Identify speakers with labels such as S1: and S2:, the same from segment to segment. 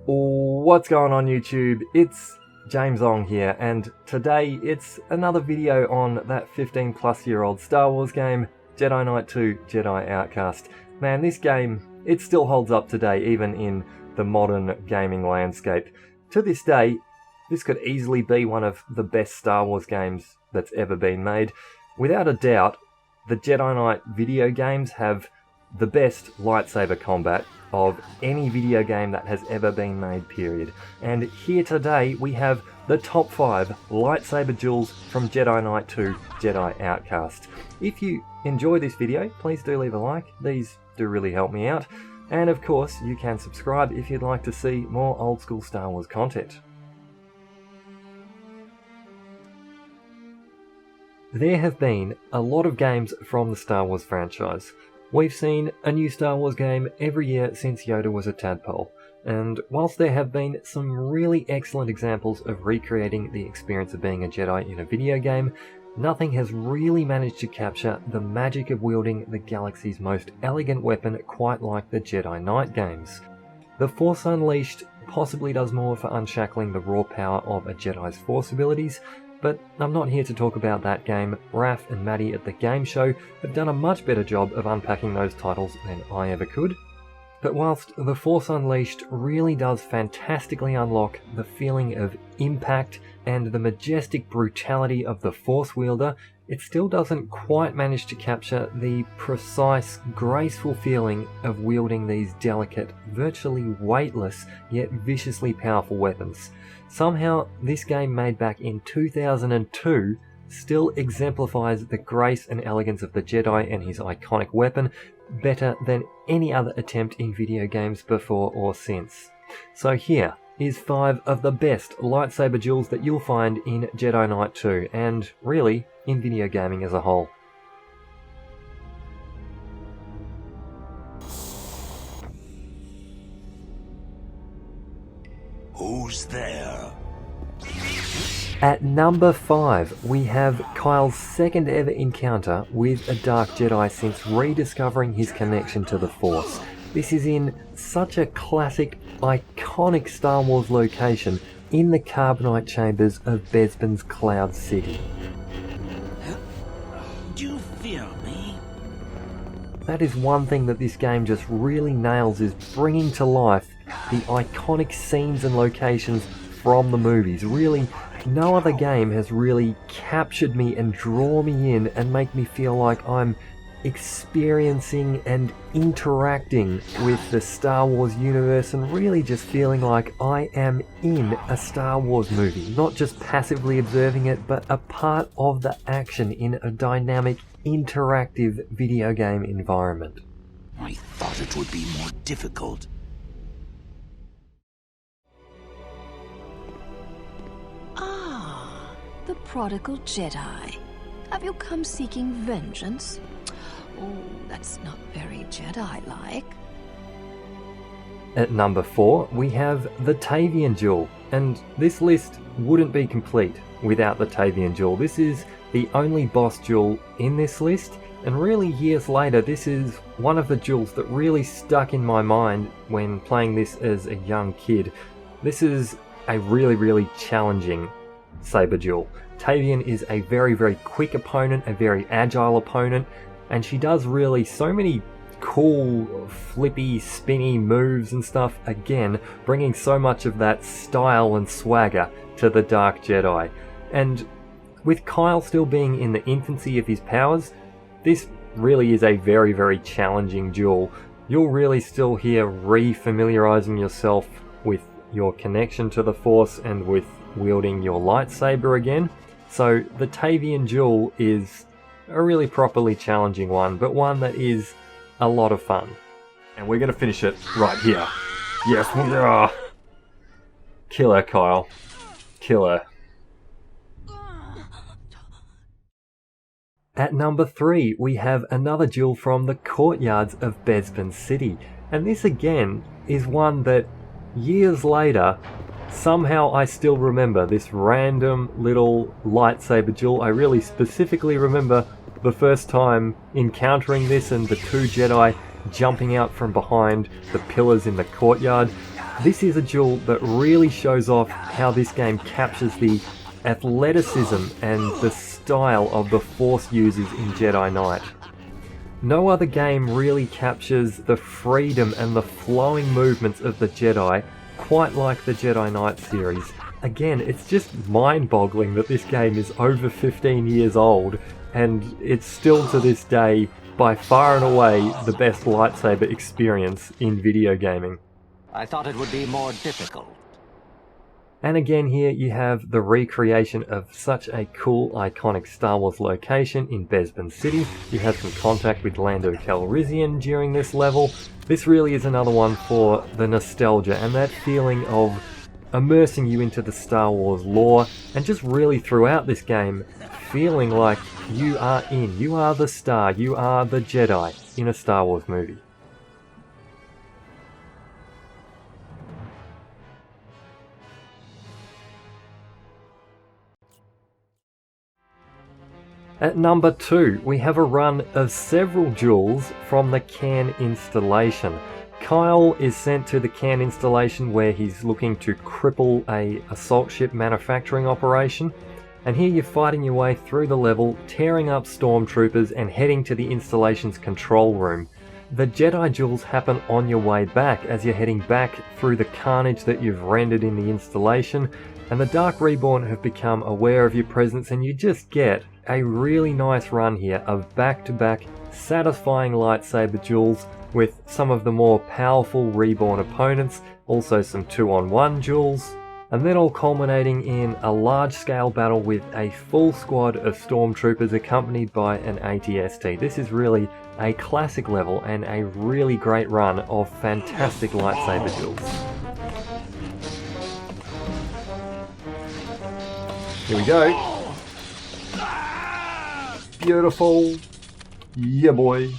S1: What's going on YouTube? It's James Ong here, and today it's another video on that 15-plus-year-old Star Wars game, Jedi Knight 2 Jedi Outcast. Man, this game, it still holds up today, even in the modern gaming landscape. To this day, this could easily be one of the best Star Wars games that's ever been made. Without a doubt, the Jedi Knight video games have the best lightsaber combat of any video game that has ever been made, period. And here today we have the top 5 lightsaber duels from Jedi Knight 2 Jedi Outcast. If you enjoy this video, please do leave a like, these do really help me out. And of course, you can subscribe if you'd like to see more old school Star Wars content. There have been a lot of games from the Star Wars franchise. We've seen a new Star Wars game every year since Yoda was a tadpole, and whilst there have been some really excellent examples of recreating the experience of being a Jedi in a video game, nothing has really managed to capture the magic of wielding the galaxy's most elegant weapon quite like the Jedi Knight games. The Force Unleashed possibly does more for unshackling the raw power of a Jedi's Force abilities, but I'm not here to talk about that game. Raph and Matty at the game show have done a much better job of unpacking those titles than I ever could. But whilst The Force Unleashed really does fantastically unlock the feeling of impact and the majestic brutality of the Force wielder, it still doesn't quite manage to capture the precise, graceful feeling of wielding these delicate, virtually weightless, yet viciously powerful weapons. Somehow, this game made back in 2002 still exemplifies the grace and elegance of the Jedi and his iconic weapon better than any other attempt in video games before or since. So here is 5 of the best lightsaber duels that you'll find in Jedi Knight 2, and really, in video gaming as a whole.
S2: Who's there?
S1: At number 5, we have Kyle's second ever encounter with a Dark Jedi since rediscovering his connection to the Force. This is in such a classic, iconic Star Wars location in the carbonite chambers of Bespin's Cloud City.
S2: Do you fear me?
S1: That is one thing that this game just really nails, is bringing to life the iconic scenes and locations from the movies. Really, no other game has really captured me and drawn me in and make me feel like I'm experiencing and interacting with the Star Wars universe and really just feeling like I am in a Star Wars movie, not just passively observing it, but a part of the action in a dynamic, interactive video game environment.
S2: I thought it would be more difficult.
S3: The prodigal Jedi. Have you come seeking vengeance? Oh, that's not very Jedi-like.
S1: At number 4, we have the Tavian duel, and this list wouldn't be complete without the Tavian duel. This is the only boss duel in this list, and really years later this is one of the duels that really stuck in my mind when playing this as a young kid. This is a really challenging saber duel. Tavian is a very quick opponent, a very agile opponent, and she does really so many cool, flippy, spinny moves and stuff, again, bringing so much of that style and swagger to the Dark Jedi. And with Kyle still being in the infancy of his powers, this really is a very challenging duel. You'll really still here re-familiarizing yourself with your connection to the Force and with wielding your lightsaber again. So the Tavian duel is a really properly challenging one, but one that is a lot of fun. And we're going to finish it right here. Yes, kill her, Kyle. Kill her. At number 3, we have another duel from the courtyards of Bespin City. And this again is one that years later, somehow I still remember this random little lightsaber duel. I really specifically remember the first time encountering this and the 2 Jedi jumping out from behind the pillars in the courtyard. This is a duel that really shows off how this game captures the athleticism and the style of the Force users in Jedi Knight. No other game really captures the freedom and the flowing movements of the Jedi quite like the Jedi Knight series. Again, it's just mind-boggling that this game is over 15 years old and it's still to this day by far and away the best lightsaber experience in video gaming.
S4: I thought it would be more difficult.
S1: And again here you have the recreation of such a cool iconic Star Wars location in Bespin City. You have some contact with Lando Calrissian during this level. This really is another one for the nostalgia and that feeling of immersing you into the Star Wars lore, and just really throughout this game feeling like you are the star, you are the Jedi in a Star Wars movie. At number 2, we have a run of several duels from the Cairn installation. Kyle is sent to the Cairn installation where he's looking to cripple a assault ship manufacturing operation. And here you're fighting your way through the level, tearing up stormtroopers and heading to the installation's control room. The Jedi duels happen on your way back as you're heading back through the carnage that you've rendered in the installation, and the Dark Reborn have become aware of your presence, and you just get a really nice run here of back-to-back satisfying lightsaber duels with some of the more powerful Reborn opponents, also some 2-on-1 duels, and then all culminating in a large-scale battle with a full squad of stormtroopers accompanied by an AT-ST. This is really a classic level and a really great run of fantastic lightsaber duels. Here we go. Beautiful. Yeah, boy.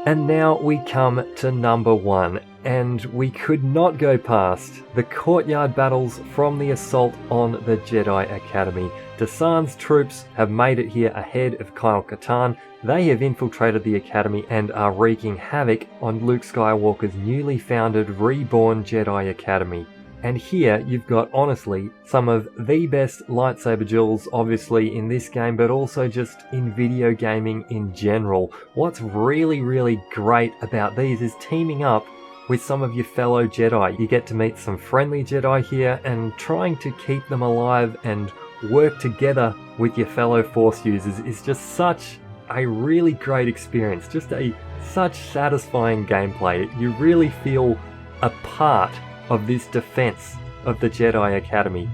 S1: And now we come to number 1, and we could not go past the courtyard battles from the assault on the Jedi Academy. Dasan's troops have made it here ahead of Kyle Katarn. They have infiltrated the Academy and are wreaking havoc on Luke Skywalker's newly founded Reborn Jedi Academy. And here you've got, honestly, some of the best lightsaber duels, obviously, in this game, but also just in video gaming in general. What's really, really great about these is teaming up with some of your fellow Jedi. You get to meet some friendly Jedi here and trying to keep them alive and work together with your fellow Force users is just such a really great experience. Just such satisfying gameplay. You really feel a part of this defense of the Jedi Academy.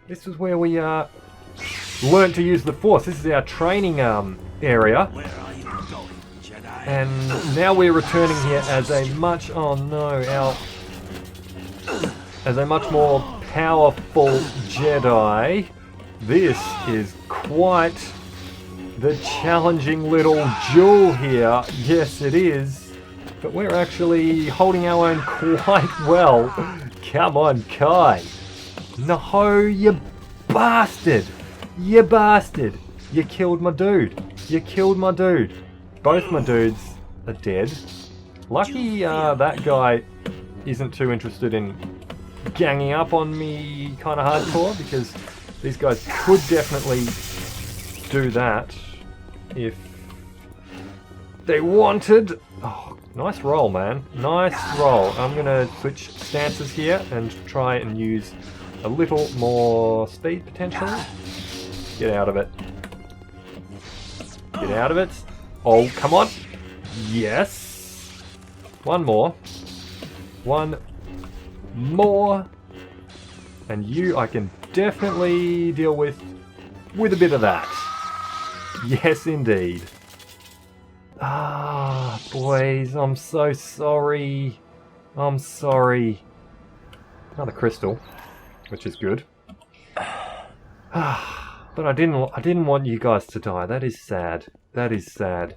S1: This is where we learn to use the Force. This is our training area.
S2: Where are you going, Jedi?
S1: And now we're returning here as a much as a much more powerful Jedi. This is quite the challenging little duel here. Yes, it is. But we're actually holding our own quite well. Come on, Kai. No, you bastard. You bastard. You killed my dude. You killed my dude. Both my dudes are dead. Lucky that guy isn't too interested in ganging up on me kind of hardcore, because these guys could definitely do that if they wanted. Oh, nice roll, man. Nice roll. I'm going to switch stances here and try and use a little more speed, potentially. Get out of it. Get out of it. Oh, come on. Yes. One more. One more. And you, I can definitely deal with a bit of that. Yes, indeed. Ah, boys, I'm so sorry. I'm sorry. Another crystal, which is good. But I didn't want you guys to die. That is sad. That is sad.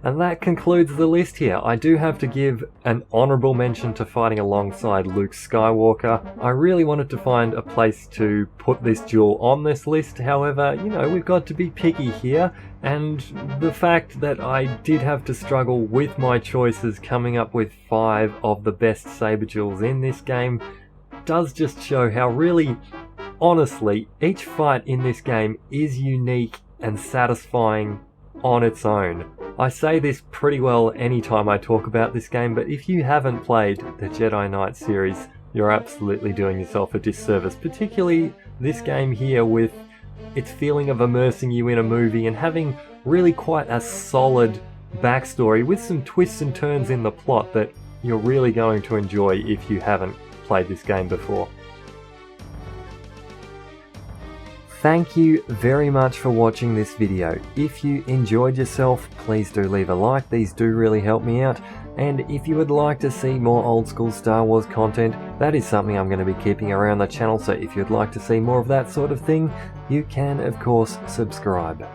S1: And that concludes the list here. I do have to give an honourable mention to fighting alongside Luke Skywalker. I really wanted to find a place to put this duel on this list, however, you know, we've got to be picky here, and the fact that I did have to struggle with my choices coming up with 5 of the best saber duels in this game does just show how really, honestly, each fight in this game is unique and satisfying on its own. I say this pretty well anytime I talk about this game, but if you haven't played the Jedi Knight series, you're absolutely doing yourself a disservice, particularly this game here with its feeling of immersing you in a movie and having really quite a solid backstory with some twists and turns in the plot that you're really going to enjoy if you haven't played this game before. Thank you very much for watching this video. If you enjoyed yourself, please do leave a like, these do really help me out. And if you would like to see more old school Star Wars content, that is something I'm going to be keeping around the channel, so if you'd like to see more of that sort of thing, you can of course subscribe.